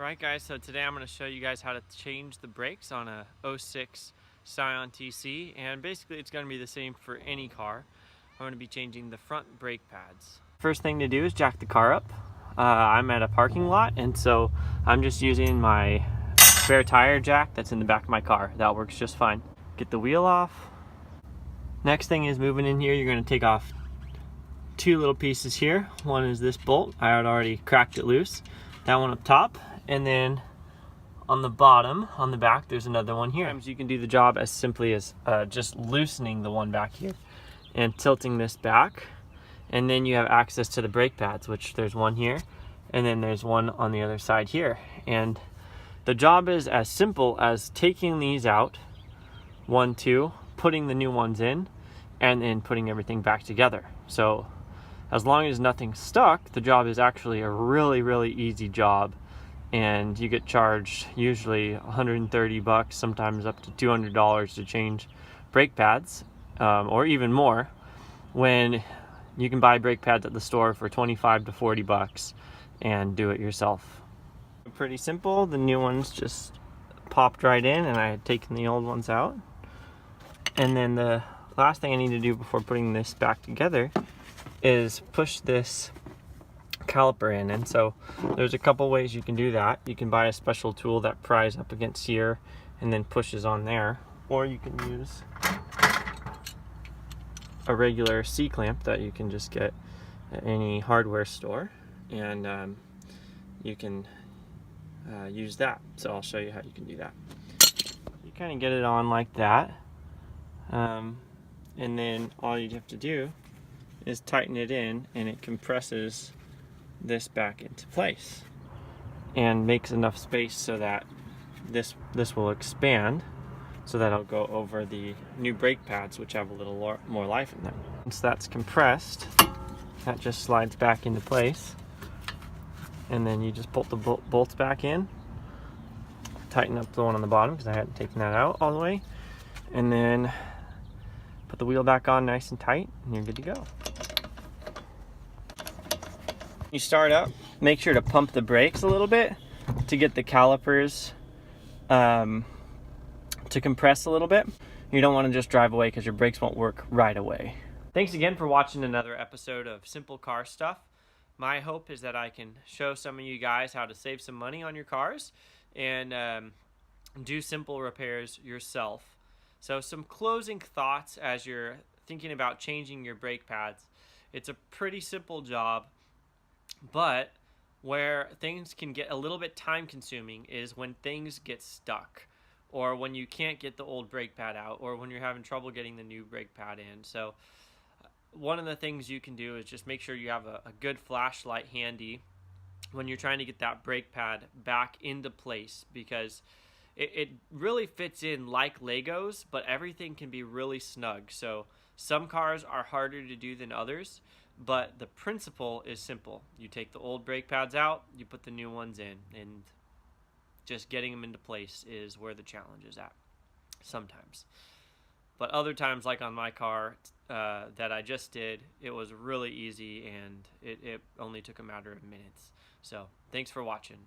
Alright guys, so today I'm going to show you guys how to change the brakes on a '06 Scion TC, and basically it's going to be the same for any car. I'm going to be changing the front brake pads. First thing to do is jack the car up. I'm at a parking lot, and so I'm just using my spare tire jack that's in the back of my car. That works just fine. Get the wheel off. Next thing is moving in here, you're going to take off two little pieces here. One is this bolt. I had already cracked it loose. That one up top. And then on the bottom, on the back, there's another one here. Sometimes you can do the job as simply as just loosening the one back here and tilting this back. And then you have access to the brake pads, which there's one here, and then there's one on the other side here. And the job is as simple as taking these out, 1, 2, putting the new ones in, and then putting everything back together. So as long as nothing's stuck, the job is actually a really, really easy job. And you get charged usually 130 bucks, sometimes up to $200 to change brake pads, or even more, when you can buy brake pads at the store for 25 to 40 bucks and do it yourself. Pretty simple. The new ones just popped right in, and I had taken the old ones out. And then the last thing I need to do before putting this back together is push this caliper in. And so there's a couple ways you can do that. You can buy a special tool that pries up against here and then pushes on there, or you can use a regular C-clamp that you can just get at any hardware store, and you can use that. So I'll show you how you can do that. You kind of get it on like that, and then all you have to do is tighten it in, and it compresses this back into place and makes enough space so that this will expand, so that it'll go over the new brake pads, which have a little more life in them. Once that's compressed, that just slides back into place, and then you just bolt the bolts back in, tighten up the one on the bottom because I hadn't taken that out all the way, and then put the wheel back on nice and tight, and you're good to go. You start up, make sure to pump the brakes a little bit to get the calipers to compress a little bit. You don't want to just drive away because your brakes won't work right away. Thanks again for watching another episode of Simple Car Stuff. My hope is that I can show some of you guys how to save some money on your cars and do simple repairs yourself. So some closing thoughts as you're thinking about changing your brake pads. It's a pretty simple job, but where things can get a little bit time consuming is when things get stuck, or when you can't get the old brake pad out, or when you're having trouble getting the new brake pad in. So one of the things you can do is just make sure you have a good flashlight handy when you're trying to get that brake pad back into place, because it really fits in like Legos, but everything can be really snug. So some cars are harder to do than others, but the principle is simple. You take the old brake pads out, you put the new ones in, and just getting them into place is where the challenge is at sometimes. But other times, like on my car that I just did, it was really easy, and it only took a matter of minutes. So thanks for watching.